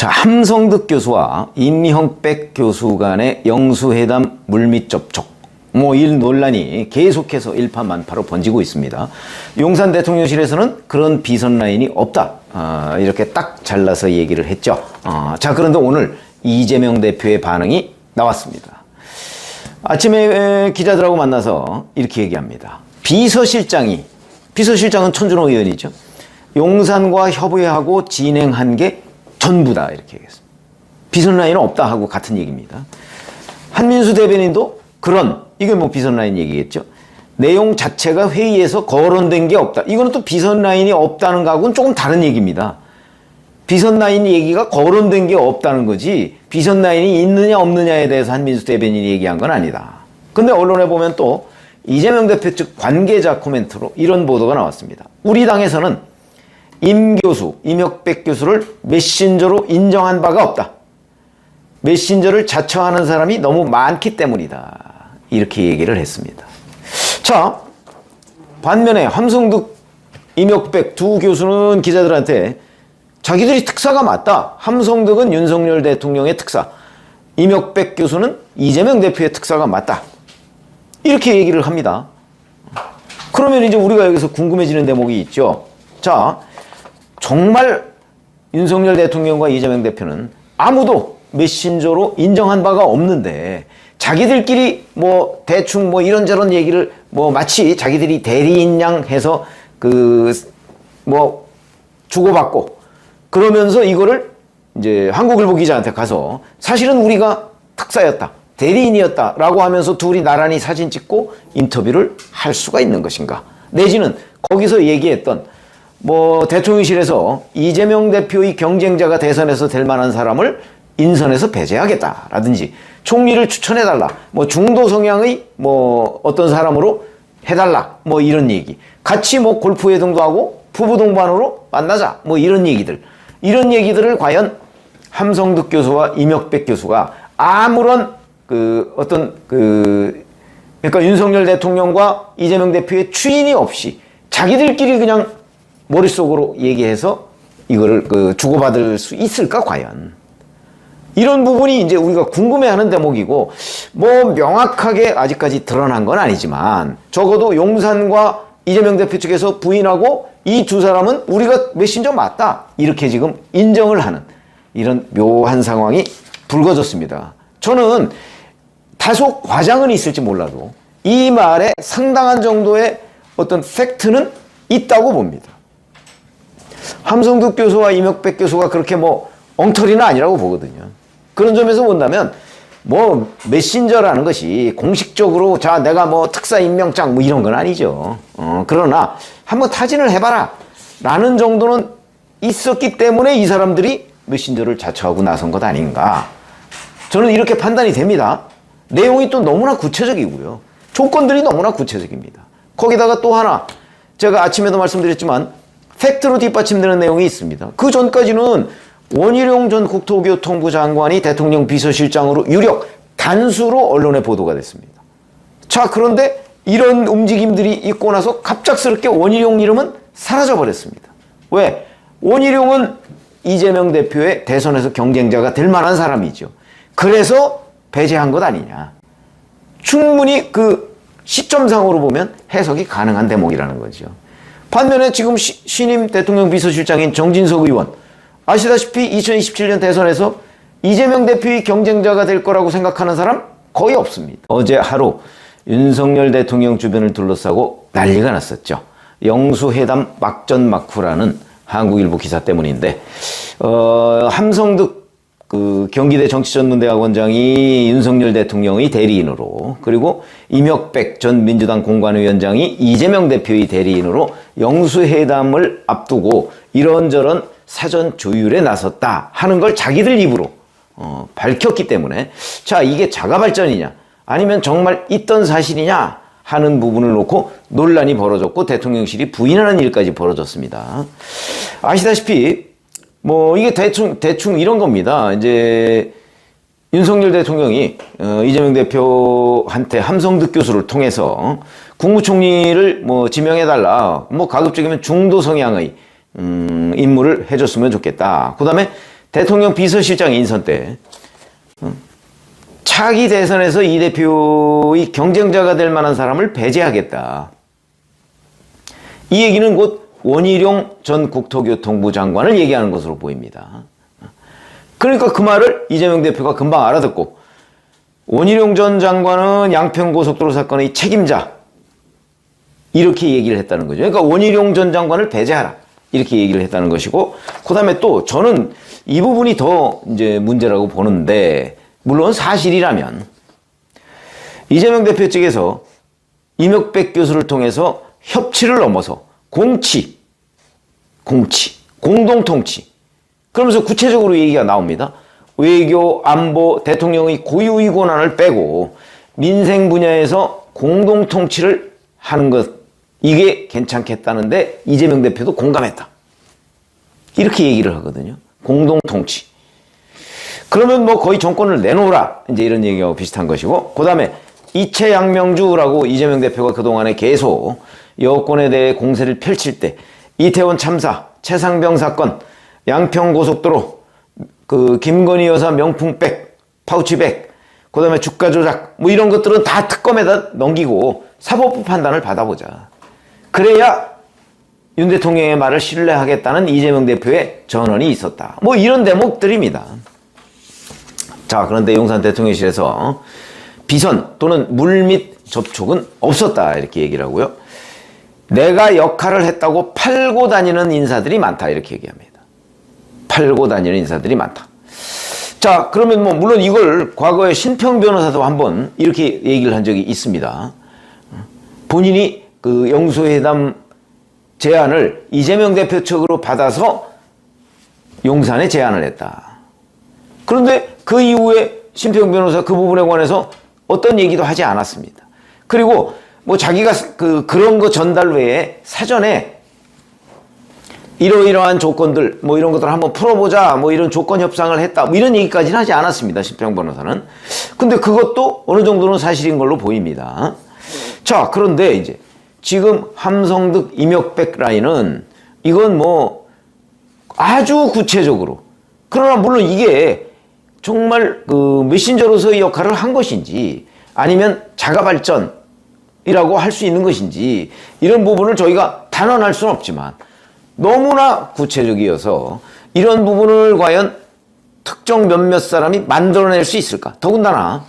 자, 함성득 교수와 임형백 교수 간의 영수회담 물밑 접촉. 이 논란이 계속해서 일파만파로 번지고 있습니다. 용산 대통령실에서는 그런 비선 라인이 없다. 이렇게 딱 잘라서 얘기를 했죠. 자, 그런데 오늘 이재명 대표의 반응이 나왔습니다. 아침에 기자들하고 만나서 이렇게 얘기합니다. 비서실장은 천준호 의원이죠. 용산과 협의하고 진행한 게 전부다 이렇게 얘기했습니다. 비선 라인은 없다 하고 같은 얘기입니다. 한민수 대변인도 이게 비선 라인 얘기겠죠. 내용 자체가 회의에서 거론된 게 없다. 이거는 또 비선 라인이 없다는 거하고는 조금 다른 얘기입니다. 비선 라인 얘기가 거론된 게 없다는 거지 비선 라인이 있느냐 없느냐에 대해서 한민수 대변인이 얘기한 건 아니다. 근데 언론에 보면 또 이재명 대표 측 관계자 코멘트로 이런 보도가 나왔습니다. 우리 당에서는 임 교수, 임혁백 교수를 메신저로 인정한 바가 없다. 메신저를 자처하는 사람이 너무 많기 때문이다. 이렇게 얘기를 했습니다. 자, 반면에 함성득, 임혁백 두 교수는 기자들한테 자기들이 특사가 맞다. 함성득은 윤석열 대통령의 특사, 임혁백 교수는 이재명 대표의 특사가 맞다. 이렇게 얘기를 합니다. 그러면 이제 우리가 여기서 궁금해지는 대목이 있죠. 자, 정말 윤석열 대통령과 이재명 대표는 아무도 메신저로 인정한 바가 없는데 자기들끼리 대충 이런저런 얘기를 마치 자기들이 대리인 양 해서 주고받고 그러면서 이거를 이제 한국일보 기자한테 가서 사실은 우리가 특사였다, 대리인이었다 라고 하면서 둘이 나란히 사진 찍고 인터뷰를 할 수가 있는 것인가? 내지는 거기서 얘기했던 대통령실에서 이재명 대표의 경쟁자가 대선에서 될 만한 사람을 인선에서 배제하겠다라든지 총리를 추천해달라, 중도 성향의 어떤 사람으로 해달라, 이런 얘기. 같이 골프 회동도 하고 부부 동반으로 만나자, 이런 얘기들을 과연 함성득 교수와 임혁백 교수가 아무런 그러니까 윤석열 대통령과 이재명 대표의 추인이 없이 자기들끼리 그냥 머릿속으로 얘기해서 이거를 주고받을 수 있을까 과연? 이런 부분이 이제 우리가 궁금해하는 대목이고 명확하게 아직까지 드러난 건 아니지만 적어도 용산과 이재명 대표 측에서 부인하고 이 두 사람은 우리가 메신저 맞다 이렇게 지금 인정을 하는 이런 묘한 상황이 불거졌습니다. 저는 다소 과장은 있을지 몰라도 이 말에 상당한 정도의 어떤 팩트는 있다고 봅니다. 함성득 교수와 임혁백 교수가 그렇게 엉터리는 아니라고 보거든요. 그런 점에서 본다면 메신저라는 것이 공식적으로 자 내가 특사 임명장 이런 건 아니죠. 그러나 한번 타진을 해봐라 라는 정도는 있었기 때문에 이 사람들이 메신저를 자처하고 나선 것 아닌가. 저는 이렇게 판단이 됩니다. 내용이 또 너무나 구체적이고요. 조건들이 너무나 구체적입니다. 거기다가 또 하나 제가 아침에도 말씀드렸지만 팩트로 뒷받침되는 내용이 있습니다. 그 전까지는 원희룡 전 국토교통부 장관이 대통령 비서실장으로 유력 단수로 언론에 보도가 됐습니다. 자, 그런데 이런 움직임들이 있고 나서 갑작스럽게 원희룡 이름은 사라져버렸습니다. 왜? 원희룡은 이재명 대표의 대선에서 경쟁자가 될 만한 사람이죠. 그래서 배제한 것 아니냐. 충분히 그 시점상으로 보면 해석이 가능한 대목이라는 거죠. 반면에 지금 신임 대통령 비서실장인 정진석 의원, 아시다시피 2027년 대선에서 이재명 대표의 경쟁자가 될 거라고 생각하는 사람 거의 없습니다. 어제 하루 윤석열 대통령 주변을 둘러싸고 난리가 났었죠. 영수회담 막전막후라는 한국일보 기사 때문인데 함성득 경기대 정치전문대학원장이 윤석열 대통령의 대리인으로, 그리고 임혁백 전 민주당 공관위원장이 이재명 대표의 대리인으로 영수회담을 앞두고 이런저런 사전 조율에 나섰다 하는 걸 자기들 입으로 밝혔기 때문에 자, 이게 자가발전이냐 아니면 정말 있던 사실이냐 하는 부분을 놓고 논란이 벌어졌고 대통령실이 부인하는 일까지 벌어졌습니다. 아시다시피 이게 대충 이런 겁니다. 이제 윤석열 대통령이 이재명 대표한테 함성득 교수를 통해서 국무총리를 지명해달라, 가급적이면 중도 성향의 인물을 해줬으면 좋겠다. 그 다음에 대통령 비서실장 인선 때 차기 대선에서 이 대표의 경쟁자가 될 만한 사람을 배제하겠다. 이 얘기는 곧 원희룡 전 국토교통부 장관을 얘기하는 것으로 보입니다. 그러니까 그 말을 이재명 대표가 금방 알아듣고 원희룡 전 장관은 양평고속도로 사건의 책임자 이렇게 얘기를 했다는 거죠. 그러니까 원희룡 전 장관을 배제하라 이렇게 얘기를 했다는 것이고, 그 다음에 또 저는 이 부분이 더 이제 문제라고 보는데, 물론 사실이라면 이재명 대표 측에서 임혁백 교수를 통해서 협치를 넘어서 공치, 공동통치, 그러면서 구체적으로 얘기가 나옵니다. 외교, 안보, 대통령의 고유의 권한을 빼고 민생 분야에서 공동통치를 하는 것, 이게 괜찮겠다는데 이재명 대표도 공감했다. 이렇게 얘기를 하거든요. 공동통치. 그러면 뭐 거의 정권을 내놓으라. 이제 이런 얘기하고 비슷한 것이고, 그 다음에 이채양명주라고 이재명 대표가 그동안에 계속 여권에 대해 공세를 펼칠 때 이태원 참사, 최상병 사건, 양평고속도로, 그 김건희 여사 명품백, 파우치백, 그 다음에 주가 조작, 뭐 이런 것들은 다 특검에다 넘기고 사법부 판단을 받아보자. 그래야 윤 대통령의 말을 신뢰하겠다는 이재명 대표의 전언이 있었다. 뭐 이런 대목들입니다. 자, 그런데 용산 대통령실에서 비선 또는 물밑 접촉은 없었다 이렇게 얘기를 하고요. 내가 역할을 했다고 팔고 다니는 인사들이 많다 이렇게 얘기합니다. 팔고 다니는 인사들이 많다. 자, 그러면 뭐 물론 이걸 과거에 신평 변호사도 한번 이렇게 얘기를 한 적이 있습니다. 본인이 그 영수회담 제안을 이재명 대표 측으로 받아서 용산에 제안을 했다. 그런데 그 이후에 신평 변호사 그 부분에 관해서 어떤 얘기도 하지 않았습니다. 그리고 뭐 자기가 그런 거 전달 외에 사전에 이러이러한 조건들 뭐 이런 것들을 한번 풀어보자 뭐 이런 조건 협상을 했다 뭐 이런 얘기까지는 하지 않았습니다. 신평 변호사는. 근데 그것도 어느 정도는 사실인 걸로 보입니다. 자, 그런데 이제 지금 함성득 임혁백 라인은 이건 뭐 아주 구체적으로, 그러나 물론 이게 정말 그 메신저로서의 역할을 한 것인지 아니면 자가발전이라고 할 수 있는 것인지 이런 부분을 저희가 단언할 수는 없지만 너무나 구체적이어서 이런 부분을 과연 특정 몇몇 사람이 만들어낼 수 있을까? 더군다나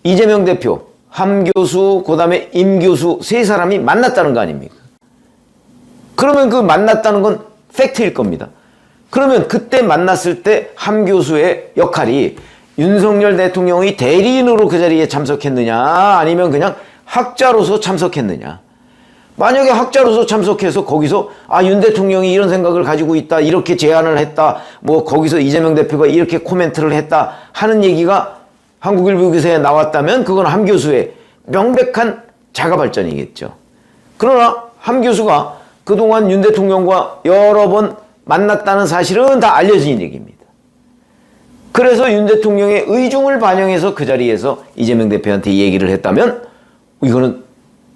이재명 대표, 함 교수, 그 다음에 임 교수 세 사람이 만났다는 거 아닙니까? 그러면 그 만났다는 건 팩트일 겁니다. 그러면 그때 만났을 때 함 교수의 역할이 윤석열 대통령의 대리인으로 그 자리에 참석했느냐 아니면 그냥 학자로서 참석했느냐. 만약에 학자로서 참석해서 거기서 윤 대통령이 이런 생각을 가지고 있다, 이렇게 제안을 했다, 뭐 거기서 이재명 대표가 이렇게 코멘트를 했다 하는 얘기가 한국일보 기사에 나왔다면 그건 함 교수의 명백한 자가발전이겠죠. 그러나 함 교수가 그동안 윤 대통령과 여러 번 만났다는 사실은 다 알려진 얘기입니다. 그래서 윤 대통령의 의중을 반영해서 그 자리에서 이재명 대표한테 얘기를 했다면 이거는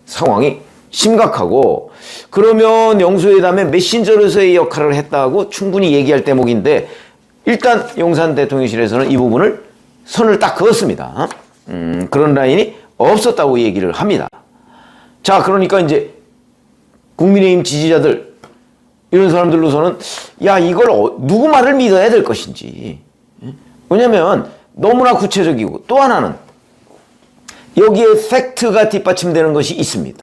상황이 심각하고, 그러면 영수회담의 메신저로서의 역할을 했다고 충분히 얘기할 대목인데, 일단 용산 대통령실에서는 이 부분을 선을 딱 그었습니다. 그런 라인이 없었다고 얘기를 합니다. 자, 그러니까 이제 국민의힘 지지자들 이런 사람들로서는 이걸 누구 말을 믿어야 될 것인지, 왜냐면 너무나 구체적이고 또 하나는 여기에 팩트가 뒷받침되는 것이 있습니다.